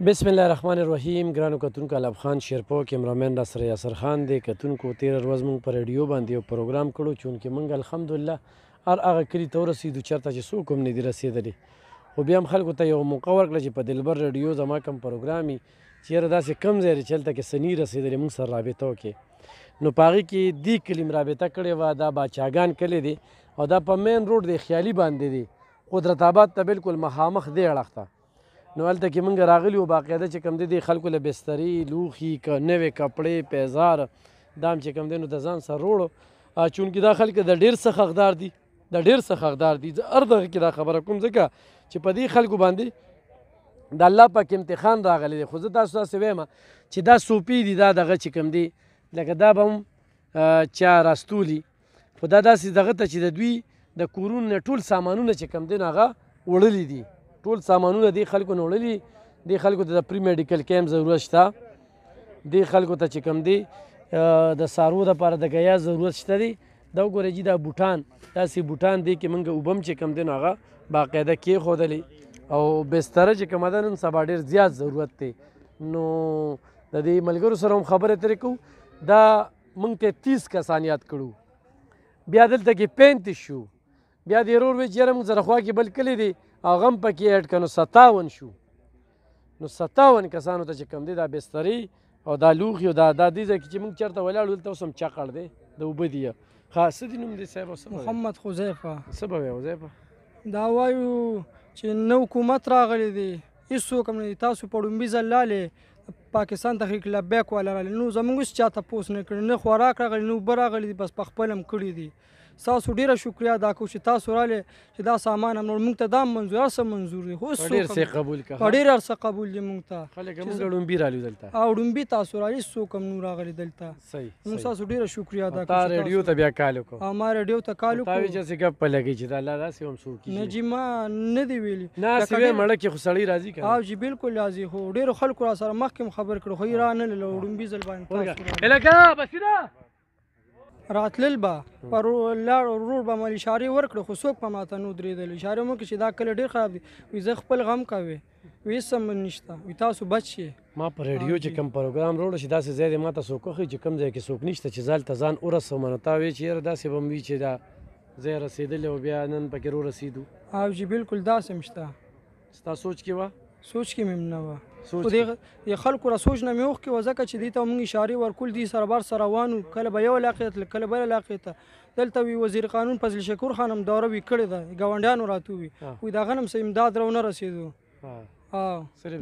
بسم الله الرحمن الرحیم. ګرانو کتونکو الاب خان شیرپو کیمرامین را سره یاسر خان دی. کتونکو تیره ورځ موږ په ریډیو باندې یو پروګرام کړو چونکې موږ الحمدلله هر هغه کلي ته ورسېدو چېرته چې څوک هم نه دي رسېدلي، خو بیا هم خلکو ته یو موقع ورکړه چې په دلبر ریډیو زما کوم پروګرام وي چېرې داسې کم ځای دی چې هلته کې څه نه رسېدلي موږ سره رابطه وکړي. نو په هغې کې دې کلي م رابطه کړې وه. دا باچاګان کلی دی او دا په مین روډ دی خیالي باندې دی، قدرت آباد ته بلکل مخامخ دی اړخ ته. نو هلته کې موږ راغلي وو باقاعده چې کوم دی خلکو له بسترې لوښي که نوې کپړې پیزار دا هم چې کوم دی نو د ځان سره روړو، چونکې دا خلک د ډېر څه حقدار دي، د ډېر څه حقدار دي. زه هر دغه کې دا خبره کوم ځکه چې په دې خلکو باندې د الله پاک امتحان راغلی دی. خو زه تاسو داسې وایم چې دا صوفي دي، دا دغه چې کوم دی لکه دا به هم چا راستولي، خو دا داسې دغه ته چې د دوی د کورونو نه ټول سامانونه چې کوم دی نو هغه وړلي دي، ټول سامانونه دې خلکو نه وړلي. دې خلکو ته د پری میډیکل کیمپ ضرورت شته، دې خلکو ته چې کوم دی د څاروو دپاره د ګیا ضرورت شته دی. دا وګورئ جي دا بوټان، داسې بوټان دی کې موږ اوبه هم چې کوم دی نو هغه باقاعده کېښودلې او بستره چې کومه ده نن سبا ډېر زیات ضرورت دی. نو د دې ملګرو سره هم خبرې اترې کوو. دا موږ ته 30 کسان یاد کړو، بیا دلته کې 35 شو، بیا دې ورور وایي چې یاره موږ سره خوا کې بل کلی دی هغه هم پکې اډ کړه نو 57 شو. نو 57 کسانو ته چې کوم دی دا بسترې او دا لوښي او دا دې ځای کې چې موږ چېرته ولاړ دلته اوس هم چقړ دی د اوبه دي. ښه څه دي نوم دی صاحب؟ محمد حذیفه. څه به وایې حذیفه؟ دا وایو چې نو حکومت راغلی دی، هېڅوک هم نه دي. تاسو په ړومبي ځل لالې پاکستان تحریک لبیک والا راغلی، نو زموږ هېڅ چا تپوس نه کړی، نه خوراک راغلی نه اوبه راغلي دي، بس په خپل هم کړي دي. ستاسو ډېره شکریا ادا کوو چې تاسو راغلې چې دا سامان هم موږ ته دا منظور هر څه منظور دی، خو ډېر څه قبول کړه، په ډېر هر څه قبول دي موږ ته. خلک موږ ړومبي رالو دلته او ړومبي تاسو راغلي، هېڅوک هم نو راغلي دلته. صحیح موږ ستاسو ډېره شکریا ادا کوو. تا ریډیو ته بیا کال وکړو؟ ما ریډیو ته کال وکړو. تا وایي چې ګپ په لګي چې دا الله داسې هم څوک نه جي ما نه دی ویلي، ناسې وې مړه کې خو سړی راځي که او جي بالکل راځي، خو ډېرو خلکو را سره مخکې هم خبر کړو خو یې را نه لیدل. ړومبي ځل باندې راتلل به پر لاړ ورور به مال اشارې ورکړو، خو څوک په ماته نو درېدل. اشارې مو وکړې چې دا کلی ډېر خراب دی، وایي زه خپل غم کوې، وایي هېڅ هم نشته، وایي تاسو بچ شئ. ما په ریډیو چې کوم پروګرام راوړو چې داسې ځای دی ما ته څوک وښیي چې کوم ځای کې څوک نشته چې زه هلته ځان ورسوم. نو تا وایي چې یاره داسې به م وي چې دا ځای رسېدلی او بیا نن پکې رسېدو. او جي بالکل داسې هم شته. ستا سوچ کې وه؟ سوچ کې مې نه وه، خو د خلکو را سوچ نه مې اوښکې وه، ځکه چې دې ته موږ اشارې ورکول دي سره بار سره روان وو، کله به یو علاقې ته کله بل علاقې ته. دلته وي وزیر قانون فضل شکور خان هم دوره وي کړې ده، ګاونډیانو راته ووي وایي د هغه نه هم څه امداد را ونه رسېدو. صرف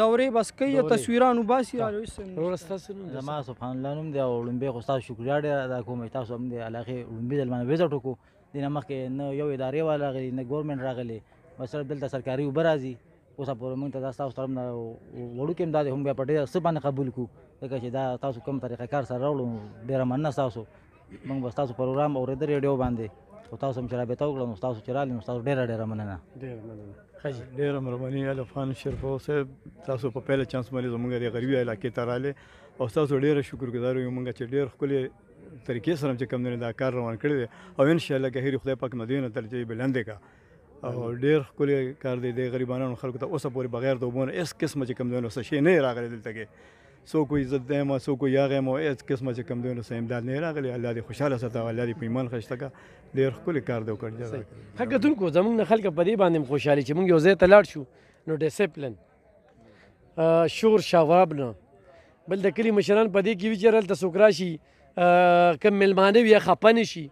دورې بس کوي تصویران وباسي. وروره ستاسو نوم؟ زما سبحان الله نوم دی. او ړومبی خو ستاسو شکریا ډېره ادا کوم چې تاسو هم د علاقې ړومبي ځل باندې وزټ وکړو. دې نه مخکې نه یو ادارې والا راغلي نه ګورمنټ راغلی، بس صرف دلته سرکاري اوبه راځي. اوسه پورې موږ ته دا ستاسو طرف نه وړوکی امداد هم بیا په ډېر څه باندې قبول کړو، ځکه چې دا تاسو کوم طریقه کار سره راوړو ډېره مننه ستاسو. موږ به ستاسو پروګرام اورېده ریډیو باندې، خو تاسو هم چې رابطه وکړه نو ستاسو چې راغلي نو ستاسو ډېره مننه. ډېره مهرباني الف خان شیرپو صاحب، تاسو په پیله چانس باندې زموږ د غریبي علاقې ته راغلې او ستاسو ډېره شکرګزار یو موږ چې ډېر ښکلې طریقې سره چې کوم دی دا کار روان کړی دی او انشاءالله که هیر خدای پاک مدینه درجې بلندې کا او ډېر ښکلی کار دی. د غریبانو خلکو ته اوسه پورې بغیر د اوبو نه هېڅ قسمه چې کوم دی نو څه شی نه راغلی دلته کې. څوک وایي زه دا یم څوک وایي هغه یم، هېڅ قسمه چې کوم دی نو څه امداد نه راغلی. الله دې خوشحاله ساته او الله دې په ایمان ښایسته کړه. ډېر ښکلی کار دی وکړ. ښه کتونکو زموږ نه خلک په دې باندې هم خوشحالي چې موږ یو ځای ته لاړ شو نو ډسپلن شور شواب نه بل د کلي مشران په دې کې وي چې هلته څوک راشي کوم میلمانه وي خفه نه شي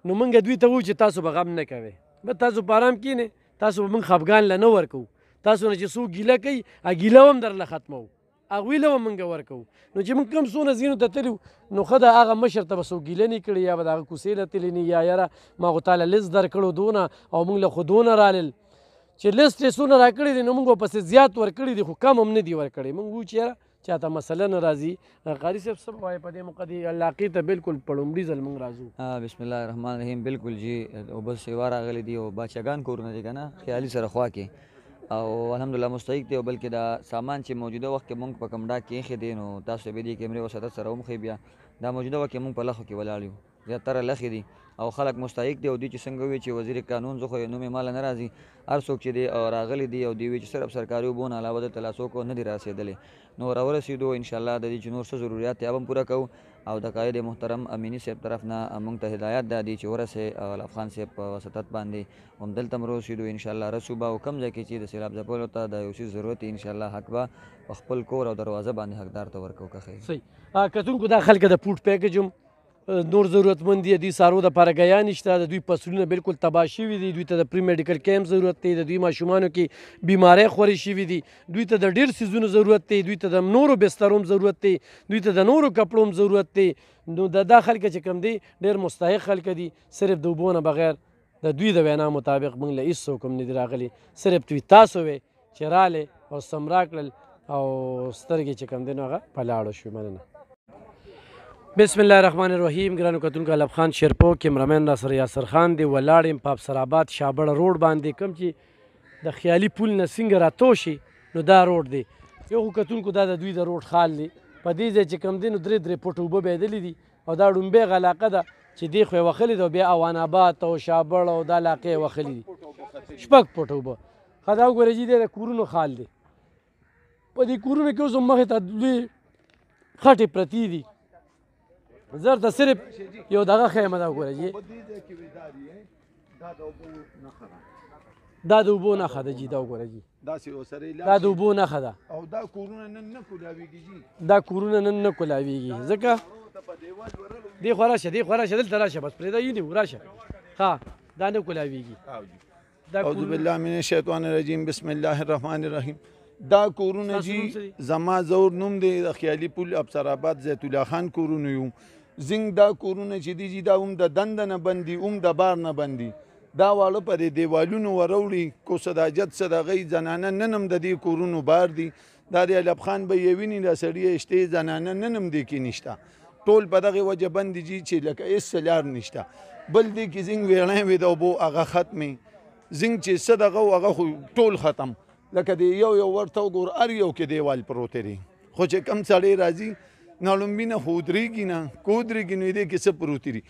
نو موږ دوی ته وایو چې تاسو به غم نه کوئ، بس تاسو په ارام کښېنئ، تاسو به موږ خفګان له نه ورکوو. تاسو نه چې څوک ګیله کوي ګیله هم درله ختموو، هغوی له به موږ ورکوو. نو چې موږ کوم څونه ځینو ته تللي نو ښه ده هغه مشر ته به څوک ګیله نه کړي یا به د هغه کوڅې له تللي نه یا یاره ما خو تاله لیست درکړو دونه او موږ له خو دونه رالل چې لیست یې څونه راکړي دي نو موږ به پسې زیات ورکړي دي خو کم هم نه دي ورکړي. موږ وایو چې یاره چاته مسله نه راځي. قاري صاحب څه وایي په دې موقع دې علاقې ته بالکل په لومړي ځل موږ راځو؟ بسم الله الرحمن الرحیم. بالکل جی اوبه سیوا راغلي دي او باچاګان کورونه دي که نه خیالي سره خوا کې او الحمدلله مستحق دی او بلکې دا سامان چې موجوده وخت کې موږ په کوم ډاک کې ایښی دی نو تاسو به دې کیمرې وساتت سره ومښئ. بیا دا موجوده وخت کې موږ په لخو کې ولاړ یو زیاتره لخې دي او خلک مستحق دي او دوی چې څنګه وي چې وزیر قانون زه خو نوم یې ماله نه راځي هر څوک چې دی راغلی دي او دوی وي چې صرف سرکاري اوبو نه علاوه دلته لا څوک نه دي راسېدلی نو راورسېدو انشاءالله د دې چې نور څه ضروریات یې هم پوره کوو او د قاید محترم امینی صاحب طرف نه موږ ته هدایت دا دی چې ورسې غلب خان صاحب په وسطت باندې همدلته م راوسېدو انشاءالله رسو به او کوم ځای کې چې د سیلاب ځپلو ته د یو څیز ضرورت وي انشاءالله حق به په خپل کور او دروازه باندې حقدار ته ورکوو که ښه صحیح کتونکو دا خلک د فوډ پیکج هم نور ضرورتمند دي د څاروو دپاره ګیا نشته د دوی فصلونه بالکل تباه شوي دي دوی ته د پری میډیکل کیمپ ضرورت دی د دوی ماشومانو کې بیمارۍ خورې شوي دي دوی ته د ډېر څیزونو ضرورت دی دوی ته د نورو بسترو هم ضرورت دی دوی ته د نورو کپړو هم ضرورت دی نو دا خلک چې کوم دي ډېر مستحق خلک دي صرف د اوبو نه بغیر د دوی د وینا مطابق موږ له هېڅ څوک هم نه دي راغلي صرف دوی تاسو وې چې رالې او سمرا کړل او سترګې چې کوم دی نو هغه په لاړو شوې مننه بسم الله الرحمن الرحیم ګرانو کتونکو غلب خان شیرپو کیمرامین را سره یاسر خان دی ولاړ یم په افسرآباد شابړه روډ باندې کوم چې د خیالي پول نه څنګه راتو شي نو دا روډ دی یو خو کتونکو دا د دوی د روډ خال دی په دې ځای چې کوم دی نو درې پټه اوبه بهیدلې دي او دا ډومبې علاقه ده چې دې خو یې وښلې ده بیا اوان آباد او شابړ او دا علاقې یې وښلې دي شپږ پټه اوبه ښه دا وګورئ چې دی د کورونو خال دی په دې کورونو کې اوس هم مخې ته لوی خټې پرتې دي زر ته صرف یو دغه خیمه ده وګوره دا د اوبو نښه ده جي دا وګوره جي دا د اوبو نښه ده او دا کورونه نن نه کولاویږي جي دا کورونه نن نه کولاویږي ځکه دې خوا راشه دلته راشه بس پرېږده یونیو راشه ها دا نه کولاویږي اعوذ بالله من الشیطان الرجیم بسم الله الرحمن الرحیم دا کورونه جی زما زور نوم دی د خیالي پول افسرآباد زیت الله خان کورونه یو زنګ دا کورونه چې دي جی دا هم د دنده نه بندي هم د بار نه بندي دا واړه په دې دیوالونو وروړي کو صداجت صدغې زنانه نن هم د دې کورونو بار دي دا د علب خان به یې ویني دا سړی شته زنانه نن هم دې کې نشته ټول په دغه وجه بندي جی چې لکه هېڅ لار نشته بل دې کې زنګ ویړی وي د اوبو هغه ختمې زنګ چې څه دغه و هغه خو ټول ختم لکه د یو ورته وګور هر یو کې دیوال پروت دی خو چې کم سړی راځي نړومبي نه خو ودرېږي نه که ودرېږي نو دې کې څه پروت دي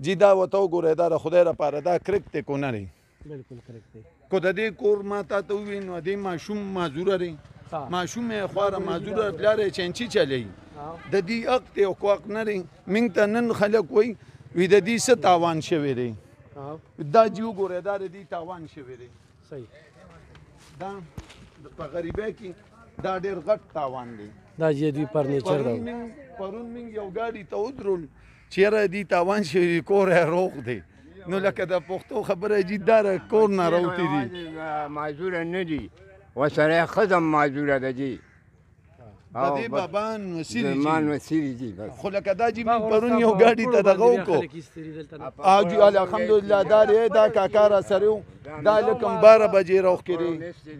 جی دا ورته وګوره دا د خدای لپاره دا کرک دی کو نه دی بالکل کرک دی کو د دې کور ما تا ته ووایي نو دې ماشوم معذوره دی ماشوم یې خواره معذوره پلار یې چینچي چلی د دې حق دی او کو حق نه دی موږ ته نن خلک وایي وي د دې څه تاوان شوی دی دا جی وګوره دا د دې تاوان شوی دی صحیح دا په غریبۍ کې دا ډېر غټ تاوان دی دا چې دوی فرنیچر ده پرون موږ یو ګاډي ته ودرول چېرې دې تاوان شوي کور یې روغ دی نو لکه د پښتو خبره جي دا کور نه راوتي دي معذوره نه دي ورسره ښځه هم معذوره ده جي د دې بابان وسیلې مان وسیلې دي خو لکه دا جي موږ پرون یو ګاډي ته دغه وکړو او جي الحمدلله دا دی دا کاکا را سره و دا لکم 12 بجې روغ کړي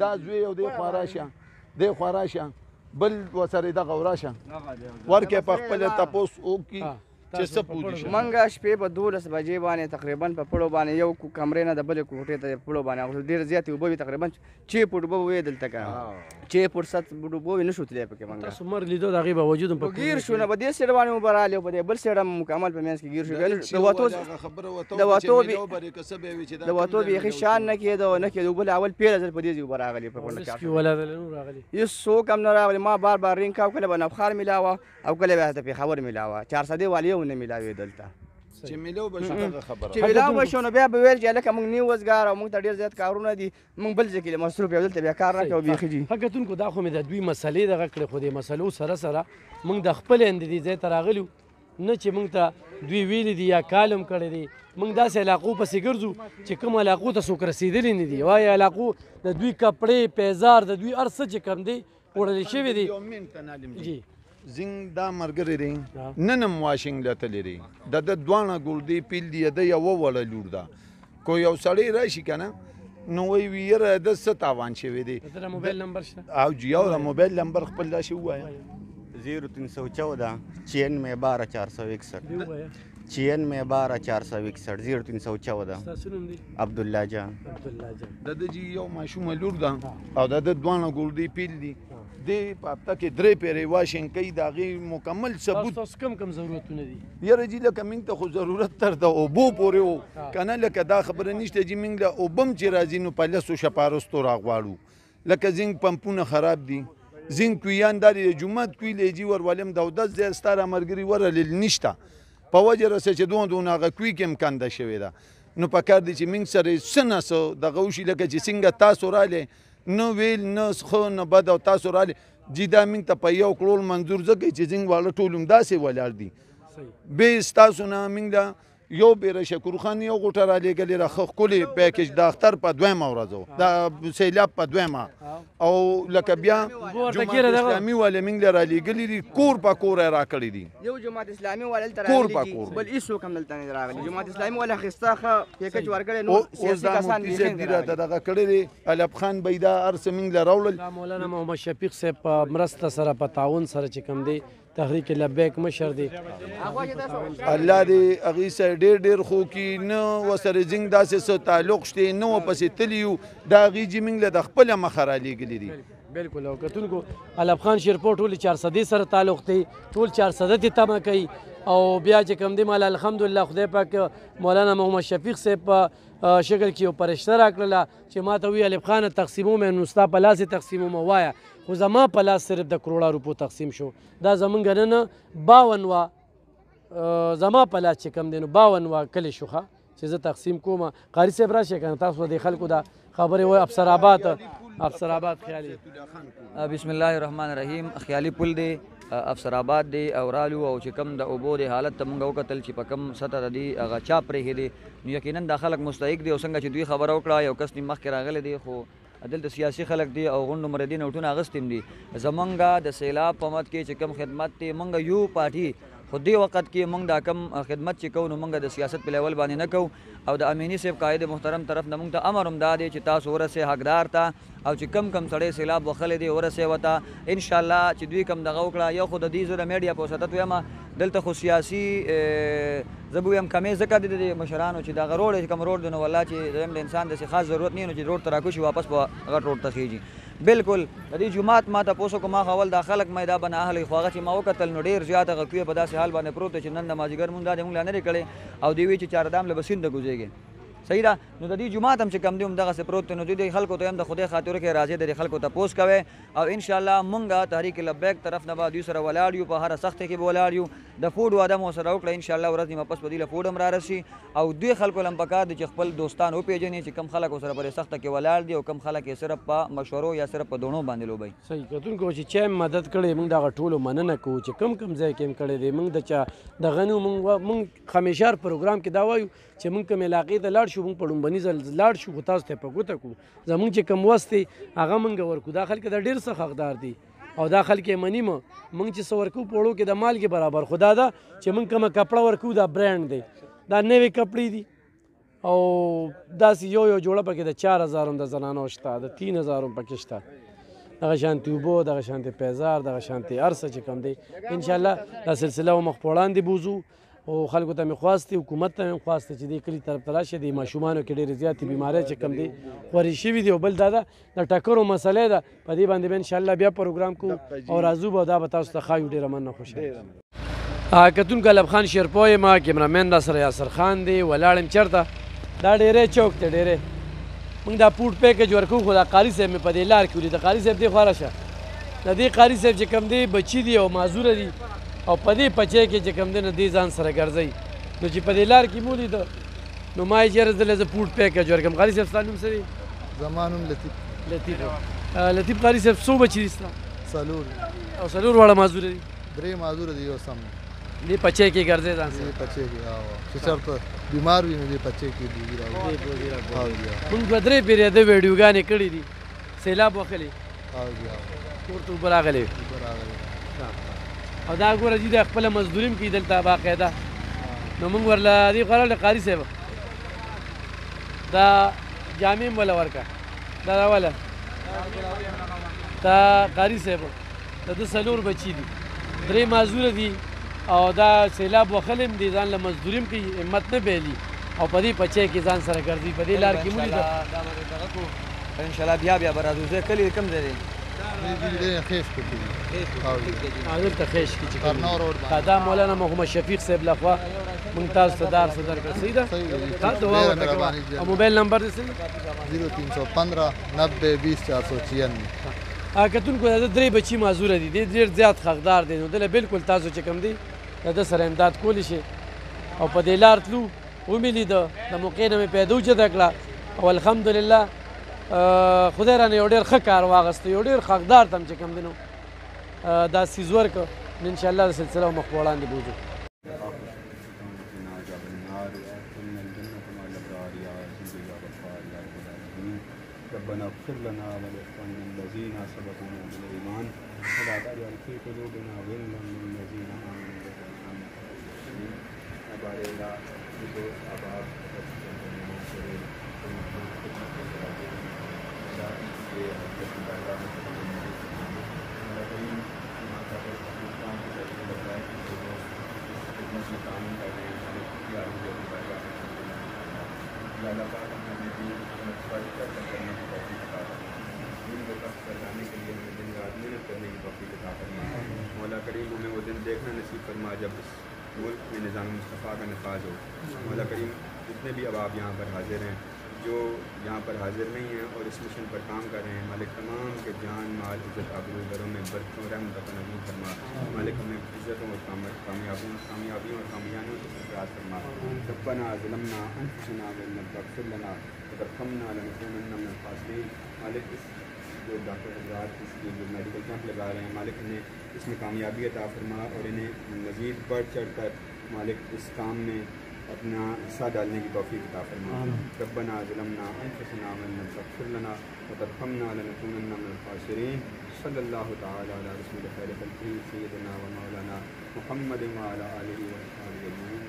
دا زوی او دې خوا راشه بل ورسره دغه وراشه ورکې په خپله تپوس وکړي چې څه پوه شي منګه شپې په 12 بجې باندې تقریبا په پړو باندې یو کمرې نه د بلې کوټې ته پړو باندې ډېر زیاتې اوبه وي تقریبا 6 فوټ اوبه وې دلته که 6 فوټ 7 فوټ اوبه وې نه شو تللی پکې منګه تاسو مر لیدو د هغې باوجود هم په ګیر شو نه په دې سیډ باندې اوبه رالې او په دې بل سیډ هم مکمل په منځ کې ګیر شو د وتو بیخي شان نه کېده اوبه له اول پیله ځل په دې ځای اوبه راغلې په کونډه کې هېڅ څوک هم نه راغلي ما بار بار رینګ کاو کله به نفخار میلاوه او کله به د پېښور میلاوه 400 والي ونه میلاوې دلته چې میلاو به شو دغه خبره چې میلاو به شو نو بیا به ویل چې هلکه موږ نیوزګار او موږ ته ډېر زیات کارونه دي موږ بل ځای کې مصروف یو دلته بیا کار نه کوو بیخي جي ښه کتونکو دا خو مې د دوی مسلې دغه کړې خو دې مسلو سره موږ د خپل دې ځای ته راغلي نه چې موږ ته دوی ویلي دي یا کالم کړی دی موږ داسې علاقو پسې ګرځو چې کوم علاقو ته څوک رسېدلي نه دي وایي علاقو د دوی کپړې پیزار د دوی هر څه چې کوم دی وړلی شوي دي جی زنګ دا مرګري دی نن هم واشنګ له تللی دی د دواړه ګردې پیل دی د یوه وړه لور ده کو یو سړی راشي که نه نو وایي ویره د څه تاوان شوی دی موبایل نمبر شته او جی یو موبایل نمبر خپل داسې ووایه 0314 96 12 461 96 12 461 0314 عبدالله جان د جی یو ماشومه لور ده او د دواړه ګردې پیل دي دی په هفته کې 3 پیرې واشنګ کوي د هغې مکمل ثبوت تاسو کم ضرورتونه دي یاره جي لکه موږ ته خو ضرورت تر د اوبو پورې و که نه لکه دا خبره نشته چې موږ له اوبه هم چې راځي نو په 10 شپاړستو راغواړو لکه زنګ پمپونه خراب دي زنګ کویان دا د جومات کوی لیجي ورولم د اودس ځای ستا راملګري ورلل نشته په وجه رسه چې دونه هغه کوی کې هم کنده شوې ده نو پکار دی چې موږ سره څه نه څه دغه وشي لکه چې څنګه تاسو رالی نه ویل نه ښه نه بد او تاسو رالی جي دا موږ ته په یو کړول منظور ځکه چې زنګ واړه ټول همداسې ولاړ دي بې ستاسو نه موږ له یو بیره شکر خان یو غوټه رالیږلې را ښه ښکلې پیکج د اختر په 2مه ورځ د سیلاب په 2مه او لکه بیا جماعت اسلامي والے موږ له رالیږلي دي کور په کور یې راکړي دي یو جماعت اسلامي والے دلته راغلي دي بل هېڅوک هم دلته نه راغلي جماعت اسلامي والے اخیسته ښه پیکج ورکړی نو سیاسي کسان مفتي صاحب دي راته دغه کړی دی الب خان به دا هر څه موږ له راوړل مولانا محمد شفیق صاحب په مرسته سره په تعاون سره چې کوم دی تحریک لبیک مشر دی الله دې هغې سره ډېر خو کې نه ورسره زنګ داسې څه تعلق شته نه ورپسې تلي یو دا هغې چې موږ له د خپله مخه رالیږلي دي بالکل او کتونکو الب خان شیرپور ټول 400 سره تعلق دی ټول 400 ته تمه کوي او بیا چې کوم دی مال الحمدلله خدای پاک مولانا محمد شفیق صاحب په شکل کې یو پرشته راکړله چې ما ته وی الب خان تقسیموم نو ستا په لاس یې تقسیموم وایه خو زما په لاس صرف د کروڑه روپو تقسیم شو دا زمونږ نن 52 زما په لاس چې کوم دی نو 52 کلی شوخه چې زه تقسیم کوم قاري صاحب راشئ که نه تاسو د خلکو دا خبرې وایي افسرآباد خیالي بسم الله الرحمن الرحیم خیالي پل دی افسرآباد دی او رالو او چې کوم د اوبو د حالت ته موږ وکتل چې په کوم سطح دی هغه چا پرېښی دی نو یقینا دا خلک مستحق دی او څنګه چې دوی خبره وکړه یو کس نیم مخکې راغلی دی خو دلته سیاسي خلک دي او غونډو مردي نوټونه اغستې دي زمونږ د سیلاب په مد کې چې کوم خدمت دی موږ یو پارټي خو دې وخت کې موږ دا کم خدمت چې کوو نو موږ د سیاست په لیول باندې نه کوو او د امیني صاحب قائد محترم طرف نه موږ ته امر هم دا دی چې تاسو ورسې حقدار ته او چې کم سړی سیلاب وخلی دی ورسې ورته انشاءالله چې دوی کم دغه وکړه یو خو د دې زه د میډیا په وسطت ویمه دلته خو سیاسي زه به ویم کمې ځکه دی د مشرانو چې دغه روډ چې کوم روډ دی نو والله چې دویم د انسان داسې خاص ضرورت نه نو چې روډ ته راکوشي واپس په هغه روډ ته خیږي بالکل د دې جومات ما تپوس وکړو ما اول دا خلک ما دا بنا اهلی خو هغه چې ما وکتل نو ډېر زیات هغه کوی په داسې حال باندې پروت چې نن د مازدیګر مونږ دا د موږ لا نه دی کړی او دوی وایي چې چاردام له به سیند ګوزیږي صحیح ده نو د دې جومات هم چې کم دی همدغسې پروت دی نو دوی د خلکو ته هم د خدای خاطر کې راځي د خلکو تپوس کوئ او انشاءالله مونږ تحریک لبیک طرف نه به دوی سره ولاړ یو په هره سخته کې به ولاړ یو د فوډ واده مو سره وکړه انشاءالله ورځ نیمه پس به دوی له فوډ هم رارسي او دوی خلکو له هم پکار دی چې خپل دوستان وپېژني چې کم خلک ورسره پرې سخته کې ولاړ دي او کم خلک یې صرف په مشورو یا صرف په دوڼو باندې لوبوي صحیح کتونکو چې چا مدد کړی موږ دغه ټولو مننه کوو چې کم ځای کې هم کړی دی موږ د چا دغه نو موږ همیشه پروګرام کې دا وایو چې موږ کوم علاقې ته لاړ شو موږ په لومبني ځل لاړ شو خو تاسو ته په ګوته کړو زموږ چې کوم وس دی هغه موږ ورکو دا خلک دا ډېر څه حقدار دي او دا خلک یې مني موږ چې څه ورکو په وړو کې د مالګې برابر خو دا ده چې موږ کومه کپړه ورکو دا برانډ دی دا نوې کپړې دي او داسې یو جوړه پکې د 4000 هم د زنانو شته د 3000 هم پکې شته دغه شانتې اوبه دغه شانتې پیزار دغه شانتې هر څه چې کوم دی انشاءالله دا سلسله مخ په وړاندې بوځو او خلکو ته مې خواستې حکومت ته مې خواستې چې دې کلي طرف ته راشي د ماشومانو کې ډېرې زیاتې بیمارۍ چې کوم دي خورې شوي دي او بل دا ده د ټکرو مسئله ده په دې باندې به انشاءالله بیا پروګرام کوو او راځو به دا به تاسو ته ښایو ډېره مننه خوشحاله کتونکو الب خان شیرپو یم کیمرامین را سره یاسر خان دی ولاړ یم چېرته دا ډېری چوک دی ډېری موږ دا پوډ پیکج ورکوو خو دا قاري صاحب مې په دې لار کې ولید قاري صاحب دې خوا راشه د دې قاري صاحب چې کوم دی بچي دي او معذوره دي او په دې پچې کې چې کوم دی نو دې ځان سره ګرځوي نو چې په دې لار کې مو لیده نو ما یې چېرې زه زه پوډ پیکج ورکړم قاري صاحب ستا نوم څه دی زما نوم لطیف لطیف قاري صاحب څو بچي دي ستا څلور او څلور واړه معذوره دي 3 معذوره دي یو سم دې پچې کې ګرځي ځان سره دې پچې کې چې چېرته بیمار وي نو دې پچې کې دي موږ دوه درې پیرې د ویډیوګانې کړي دي سیلاب وخلی کور ته اوبه راغلی او دا ګوره چې د خپله مزدوري هم کوي دلته باقاعده نو موږ ورله دې قرار قاري صاحب دا جامې هم وله ورکړه دا راوله دا قاري صاحب د ده 4 بچي دي 3 معذوره دي او دا سیلاب وخلی هم دي ځان له مزدوري هم کوي همت نه بیلي او په دې پچې کې ځان سره ګرځي په دې لار کې مو لیده انشاءالله بیا به راځو زه کلي کوم ځای دی دې خېش کوي دلته خېش کې چې کرنو روډ باندې دا مولانا محمد شفیق صاحب لخوا ممتاز صدر کړ صحیح ده تا دعا ورته کوه او موبایل نمبر دې صحیح 0315 90 20 496 کتونکو د درې بچي معذوره دي ډېر زیات حقدار دي نو دله بالکل تاسو چې کوم دي د سره امداد کولی شي او په دې لار تلو ومې لیده د موقع نه مې پیدا وجده کړه او الحمدلله خدای رانه یو ډېر ښه کار واغسته یو ډېر حقدار ته هم چې کوم دی نو دا څیز ورکړه نو انشاءالله د سلسله مخ په وړاندې بوځو ربنا اغفر لنا ولإخواننا الذين سبقونا بالإيمان ولا تجعل في قلوبنا غلا للذين آمنوا مولا کریم ہمیں وہ دن دیکھنا نصیب فرما جب اس ملک میں نظام مصطفیٰ کا نفاذ ہو. مولا کریم جتنے بھی اب آپ یہاں پر حاضر ہیں جو یہاں پر حاضر نہیں ہیں اور اس مشن پر کام کر رہے ہیں مالک تمام کے جان مال عزت آبرو گھروں میں برکتوں رحمت کا نظیم فرما. مالک ہمیں عزتوں اور کامیابیوں اور کامیابیوں سے سرفراز فرما. ربنا ظلمنا انفسنا وان لم تغفر لنا وترحمنا لنكونن من الخاسرین. مالک اس جو ڈاکٹر حضرات اس کی جو میڈیکل کیمپ لگا رہے ہیں مالک انہیں اس میں کامیابی عطا فرما اور انہیں مزید بڑھ چڑھ کر مالک اس کام میں اپنا حصہ ڈالنے کی توفیق عطا فرما. ربنا ظلمنا انفسنا وان لم تغفر لنا وترحمنا لنكونن من الخاسرین. صلی اللہ تعالی علی رسول خیر خلقہ سیدنا و مولانا محمد وعلی آلہ و صحبہ اجمعین.